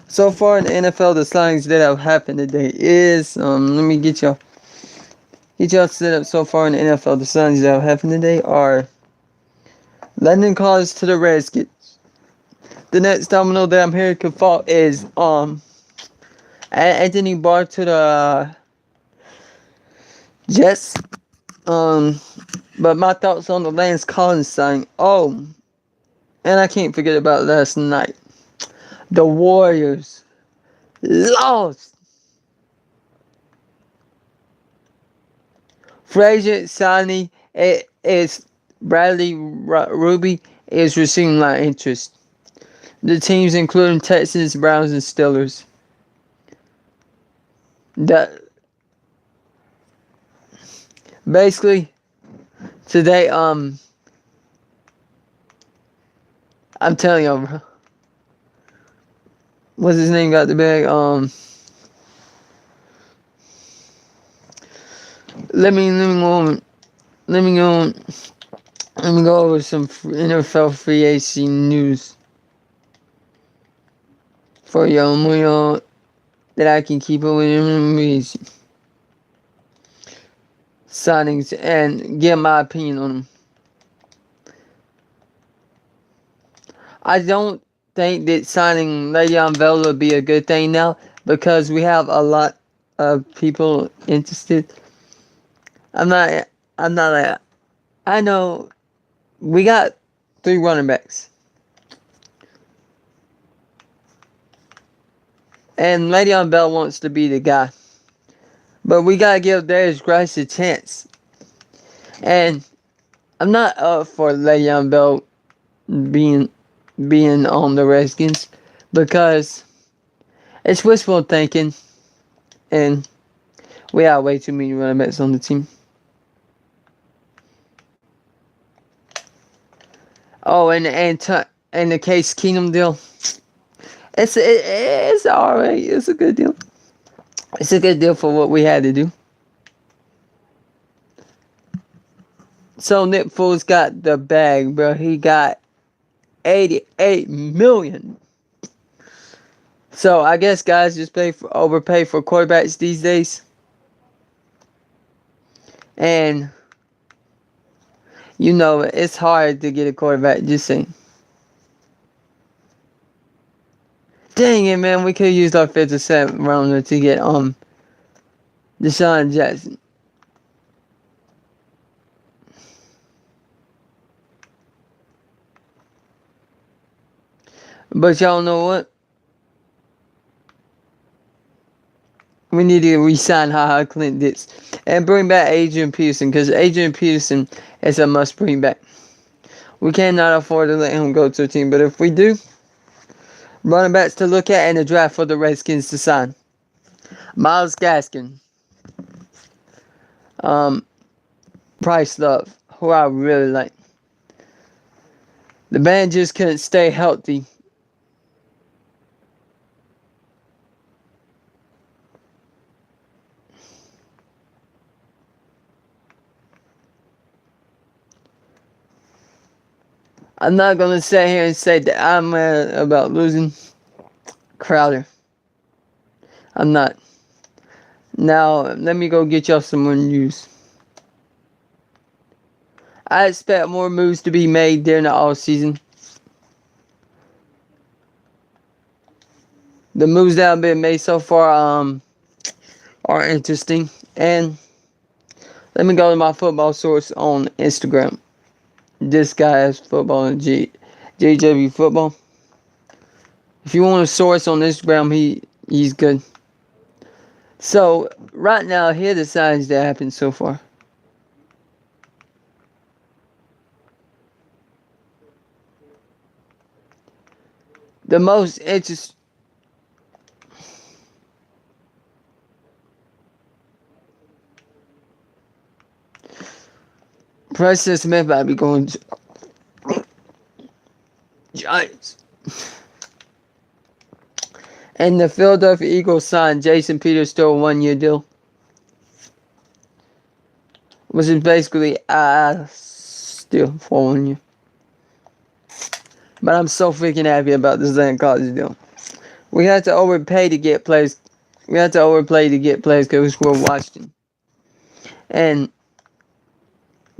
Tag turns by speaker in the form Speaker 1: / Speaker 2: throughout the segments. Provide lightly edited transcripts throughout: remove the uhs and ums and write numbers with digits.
Speaker 1: So far in the NFL, the signings that have happened today is let me get y'all set up. So far in the NFL, the signings that have happened today are London College to the Redskins. The next domino that I'm hearing could fall is Anthony Barr to the Jets. But my thoughts on the Lance Collins signing. Oh, and I can't forget about last night. The Warriors lost. Frazier signing is Bradley Ruby is receiving a lot of interest. The teams including Texans, Browns, and Steelers. That basically today, I'm telling you, bro. What's his name got the bag? Let me go. Let me go over some NFL free agency news for y'all that I can keep up with these signings and give my opinion on them. I don't think that signing Le'Veon Bell would be a good thing now because we have a lot of people interested. I'm not like, I know we got 3 running backs. And Le'Veon Bell wants to be the guy. But we gotta give Darius Grice a chance. And I'm not up for Le'Veon Bell being on the Redskins because it's wishful thinking, and we have way too many running backs on the team. Oh, and the Case Keenum deal, it's alright. It's a good deal. It's a good deal for what we had to do. So Nick Foles got the bag, bro. He got $88 million. So I guess guys just overpay for quarterbacks these days. And it's hard to get a quarterback, just saying. Dang it, man, we could have used our 5th or 7th rounder to get Deshaun Jackson. But y'all know what? We need to re-sign HaHa Clint Dix and bring back Adrian Peterson, because Adrian Peterson is a must bring back. We cannot afford to let him go to a team, but if we do, running backs to look at in the draft for the Redskins to sign. Myles Gaskin. Price Love, who I really like. The band just couldn't stay healthy. I'm not going to sit here and say that I'm mad about losing Crowder. I'm not. Now, let me go get y'all some more news. I expect more moves to be made during the offseason. The moves that have been made so far are interesting. And let me go to my football source on Instagram. This guy has football and JW Football. If you want a source on Instagram, he's good. So, right now, here are the signs that happened so far. The most interesting... Preston Smith might be going to Giants. And the Philadelphia Eagles signed Jason Peters to a 1-year deal. Which is basically still for 1 year. But I'm so freaking happy about this Lance Collins deal. We have to overpay to get players. We have to overplay to get players because we're Washington. And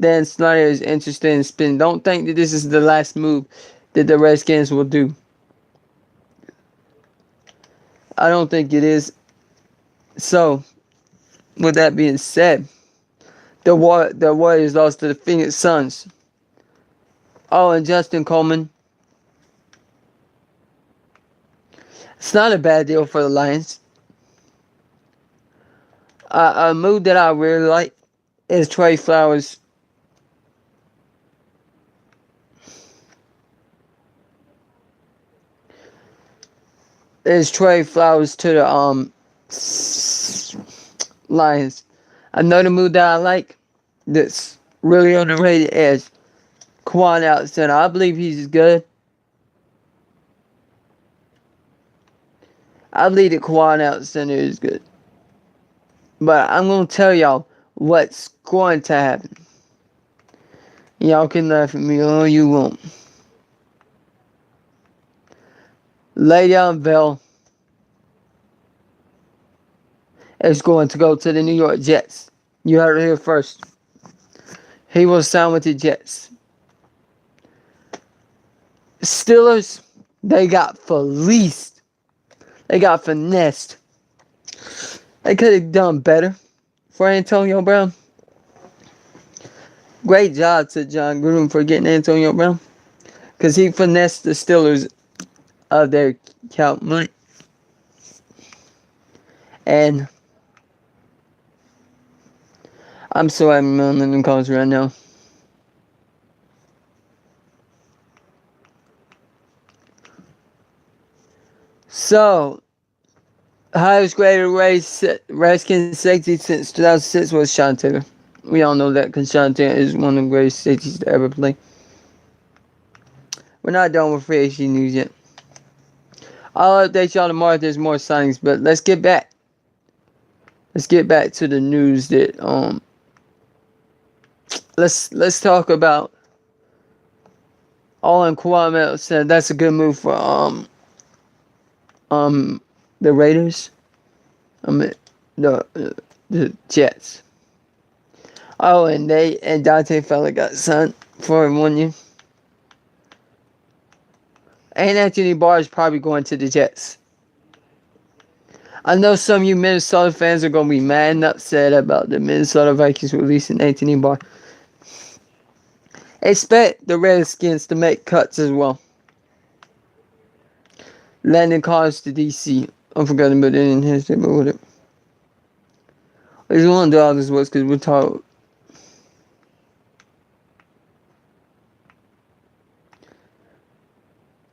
Speaker 1: Dan Snyder is interested in spending. Don't think that this is the last move that the Redskins will do. I don't think it is. So, with that being said, the Warriors lost to the Phoenix Suns. Oh, and Justin Coleman. It's not a bad deal for the Lions. A move that I really like is Trey Flowers. Is Trey Flowers to the Lions. Another move that I like that's really underrated is Quan out center. I believe he's good. I believe that Quan out center is good. But I'm going to tell y'all what's going to happen. Y'all can laugh at me all you want. Le'Veon Bell is going to go to the New York Jets. You heard it here first. He will sign with the Jets. Steelers, they got fleeced. They got finessed. They could have done better for Antonio Brown. Great job to John Gruden for getting Antonio Brown. Because he finessed the Steelers of their cap money. And I'm so happy I'm on the calls right now. So, highest graded Redskins safety since 2006 was Sean Taylor. We all know that because Sean Taylor is one of the greatest safeties to ever play. We're not done with free agency news yet. I'll update y'all tomorrow if there's more signings, but let's get back. Let's get back to the news that let's talk about All-in Kawhi said that's a good move for the Raiders. The Jets. Oh, and Dante Fowler got signed for 1 year. And Anthony Barr is probably going to the Jets. I know some of you Minnesota fans are going to be mad and upset about the Minnesota Vikings releasing Anthony Barr. Expect the Redskins to make cuts as well. Landon Collins to DC. I'm forgetting about it in his but whatever. I just want to do all this work because we're talking.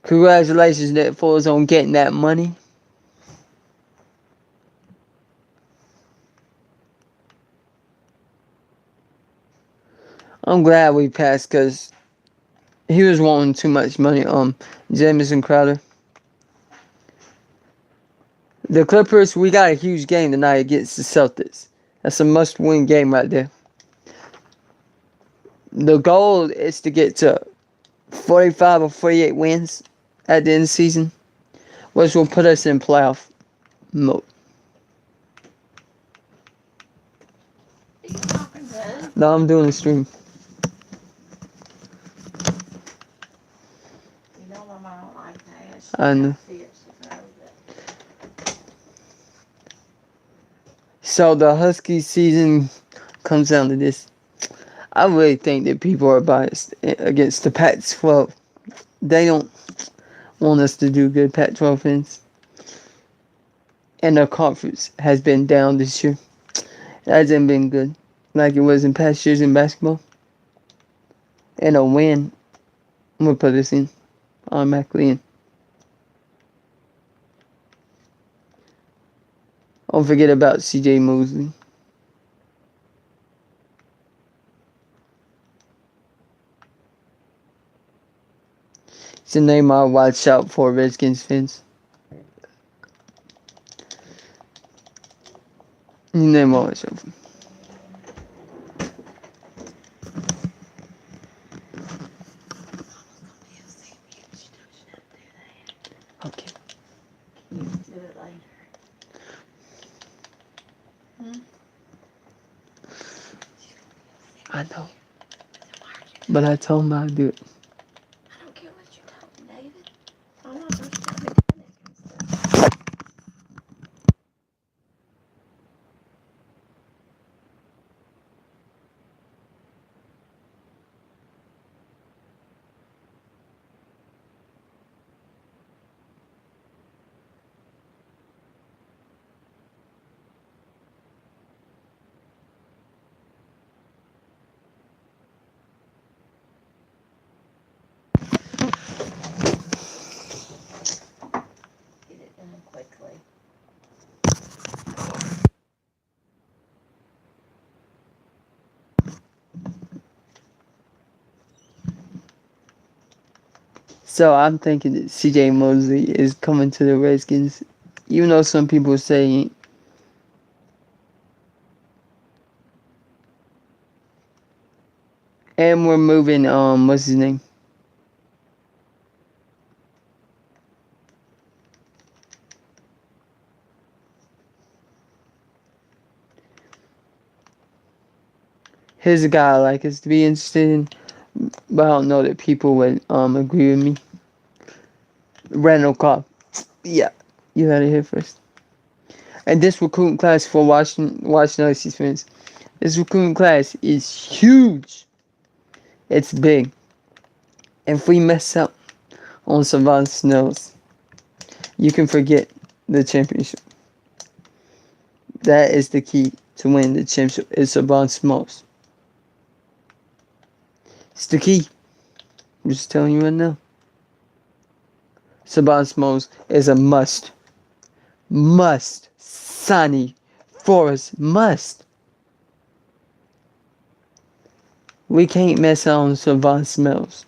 Speaker 1: Congratulations, Ep4 on getting that money. I'm glad we passed because he was wanting too much money. Jamison Crowder. The Clippers, we got a huge game tonight against the Celtics. That's a must-win game right there. The goal is to get to 45 or 48 wins at the end of the season, which will put us in playoff mode. No, I'm doing a stream. I know. So the Husky season comes down to this. I really think that people are biased against the Pac-12. They don't want us to do good Pac-12 fans. And the conference has been down this year. It hasn't been good like it was in past years in basketball. And a win, I'm going to put this in, automatically in. Don't forget about C.J. Mosley. It's a name I'll watch out for, Redskins fans. His name I'll watch out for. Okay.
Speaker 2: Do it later. Hmm?
Speaker 1: I know. But I told him I'd do it.
Speaker 2: I don't care what you told me, David. I'm not going to stop me doing that kind of stuff. Get it done quickly.
Speaker 1: So I'm thinking that CJ Mosley is coming to the Redskins. Even though some people say he ain't. And we're moving, what's his name? Here's a guy I like us to be interested in, but I don't know that people would agree with me. Randall Cobb. Yeah, you heard it here first. And this recruiting class for Washington OC fans, this recruiting class is huge. It's big. If we mess up on Savon Snows, you can forget the championship. That is the key to win the championship. It's Savon Snows. It's the key. I'm just telling you right now. Savon Snows is a must. Must. Sonny Forrest must. We can't mess on Savon Smalls.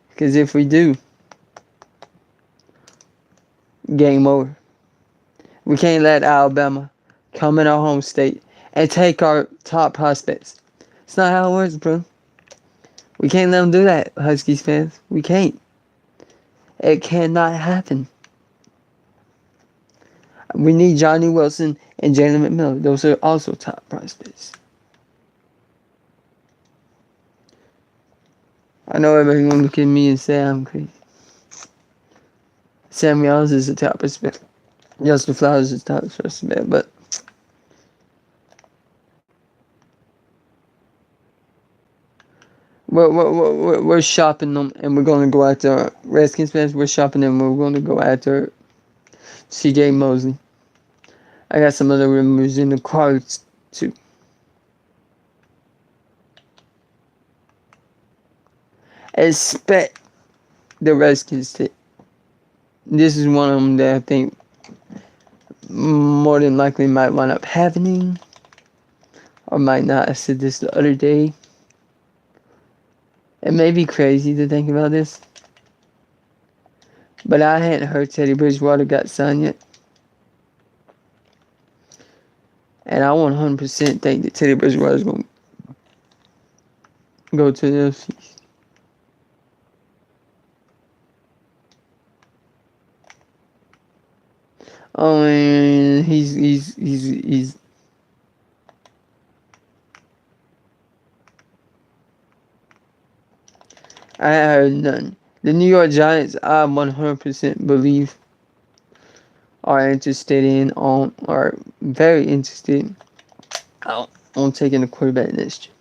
Speaker 1: Because if we do, game over. We can't let Alabama come in our home state and take our top prospects. It's not how it works, bro. We can't let them do that, Huskies fans. We can't. It cannot happen. We need Johnny Wilson and Jalen McMillan. Those are also top prospects. I know everybody's going to look at me and say I'm crazy. Sam Youngs is a top prospect. Justin Flowers is a top prospect, but we're shopping them, and we're going to go after Redskins fans. We're shopping them, and we're going to go after CJ Mosley. I got some other rumors in the cards, too. Expect the Redskins to. This is one of them that I think more than likely might wind up happening, or might not. I said this the other day. It may be crazy to think about this, but I hadn't heard Teddy Bridgewater got signed yet. And I 100% think that Teddy Bridgewater is going to go to the NFC. Oh, and he's I heard none. The New York Giants, I 100% believe, are interested in are very interested on taking a quarterback next year.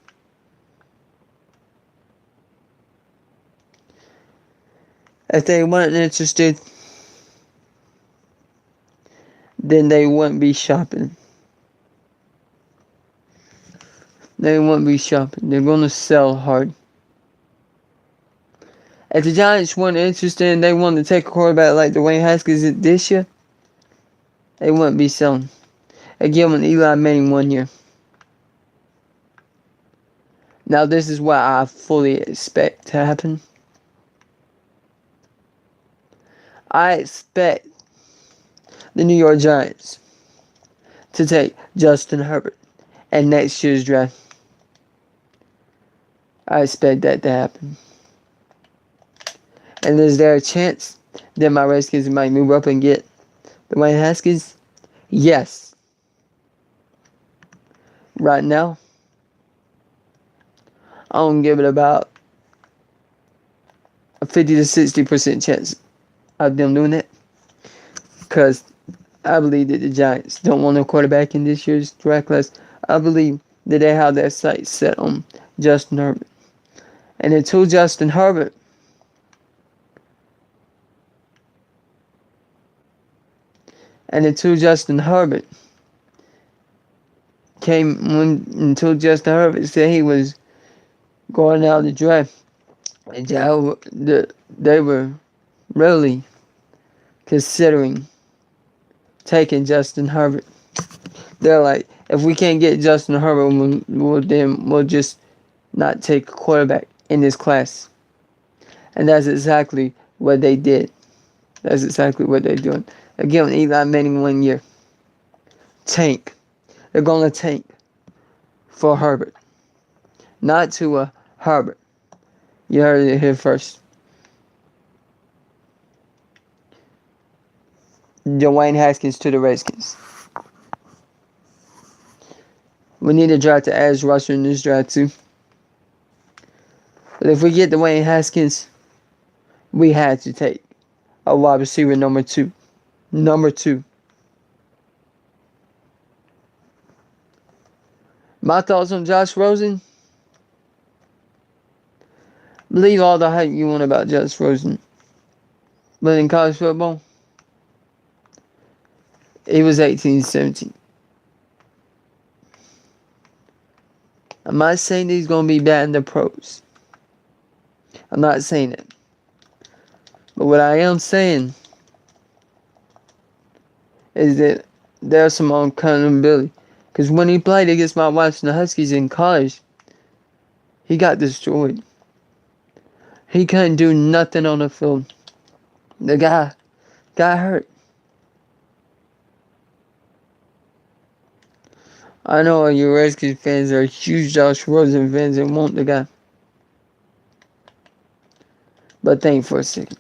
Speaker 1: If they weren't interested, then they wouldn't be shopping. They wouldn't be shopping. They're going to sell hard. If the Giants weren't interested and they wanted to take a quarterback like Dwayne Haskins did this year, they wouldn't be selling. They give him Eli Manning 1 year. Now, this is what I fully expect to happen. I expect the New York Giants to take Justin Herbert in next year's draft. I expect that to happen. And is there a chance Then my Redskins might move up and get Dwayne Haskins? Yes. Right now, I don't give it about a 50 to 60% chance of them doing it. Because I believe that the Giants don't want a quarterback in this year's draft class. I believe that they have their sights set on Justin Herbert. And until Justin Herbert until Justin Herbert said he was going out the draft, they were really considering taking Justin Herbert. They're like, if we can't get Justin Herbert, we'll just not take a quarterback in this class. And that's exactly what they did. That's exactly what they're doing. Again, Eli Manning 1 year. Tank. They're going to tank for Herbert. Not to Herbert. You heard it here first. Dwayne Haskins to the Redskins. We need to draft the edge rusher in this draft too. But if we get Dwayne Haskins, we had to take a wide receiver number 2. Number 2. My thoughts on Josh Rosen? Believe all the hype you want about Josh Rosen. But in college football, he was 18-17. I'm not saying he's going to be bad in the pros. I'm not saying it. But what I am saying is that there's some accountability. Because when he played against my Washington Huskies in college, he got destroyed. He couldn't do nothing on the field. The guy got hurt. I know you Redskins fans are huge Josh Rosen fans and want the guy. But think for a second.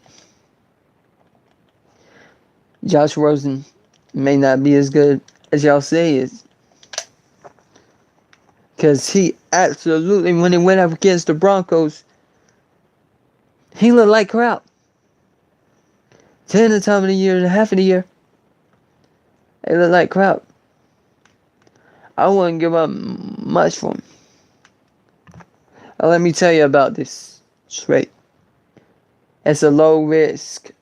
Speaker 1: Josh Rosen may not be as good as y'all say he is. Because he absolutely, when he went up against the Broncos, he looked like crap. 10 of the time of the year and half of the year, he looked like crap. I wouldn't give up much for him. Now, let me tell you about this straight. It's a low risk,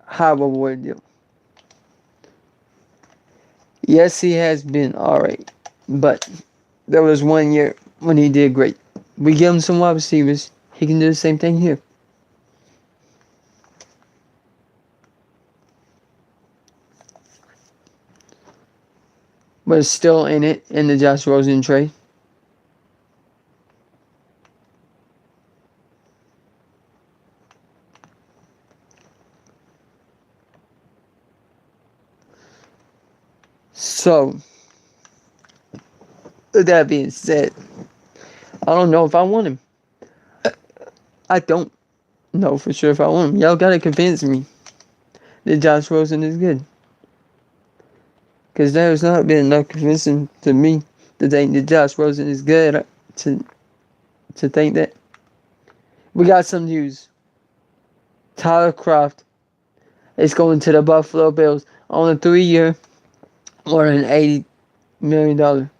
Speaker 1: high reward deal. Yes, he has been alright, but there was 1 year when he did great. We give him some wide receivers, he can do the same thing here. But it's still in it in the Josh Rosen trade. So, with that being said, I don't know if I want him. I don't know for sure if I want him. Y'all gotta convince me that Josh Rosen is good. Because there's not been enough convincing to me to think that Josh Rosen is good to think that. We got some news. Tyler Kroft is going to the Buffalo Bills on a 3-year, more than $80 million.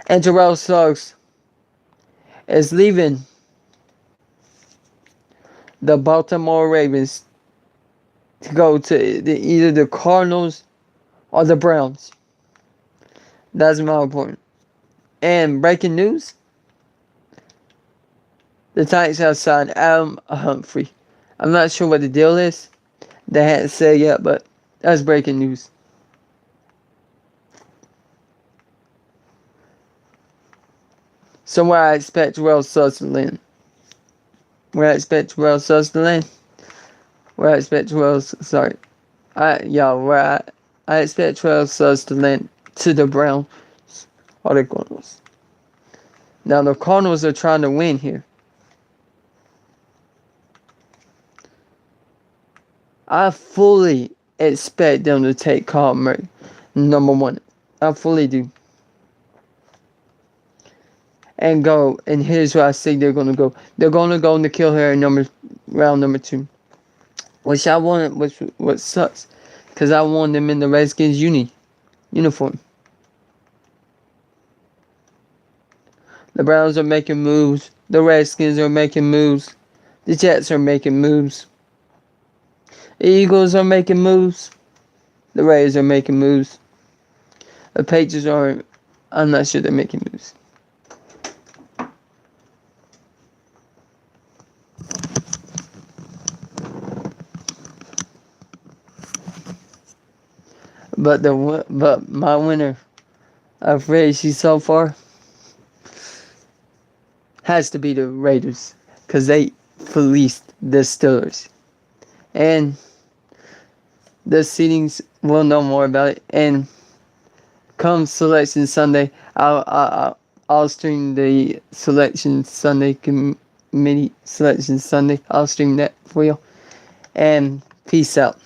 Speaker 1: And Terrell Suggs is leaving the Baltimore Ravens to go to either the Cardinals or the Browns. That's more important. And breaking news, the Titans have signed Adam Humphrey. I'm not sure what the deal is. They hadn't said yet, but that's breaking news. Somewhere I expect Terrell Suggs to land. Where I expect Terrell Suggs to land. Where I expect Terrell, sorry. Where I expect Terrell Suggs to land to the Browns or the Cardinals. Now the Cardinals are trying to win here. I fully expect them to take Kyler Murray number one. I fully do. And go. And here's where I think they're gonna go. They're gonna go N'Keal Harry round number 2. Which I wanted, which what sucks, because I wanted them in the Redskins uniform. The Browns are making moves. The Redskins are making moves. The Jets are making moves. The Eagles are making moves. The Rays are making moves. The Patriots are, I'm not sure they're making moves. But my winner of Rays so far has to be the Raiders, because they fleeced the Steelers. And the seedings, we'll know more about it. And come Selection Sunday, I'll stream the Selection Sunday committee Selection Sunday. I'll stream that for you. And peace out.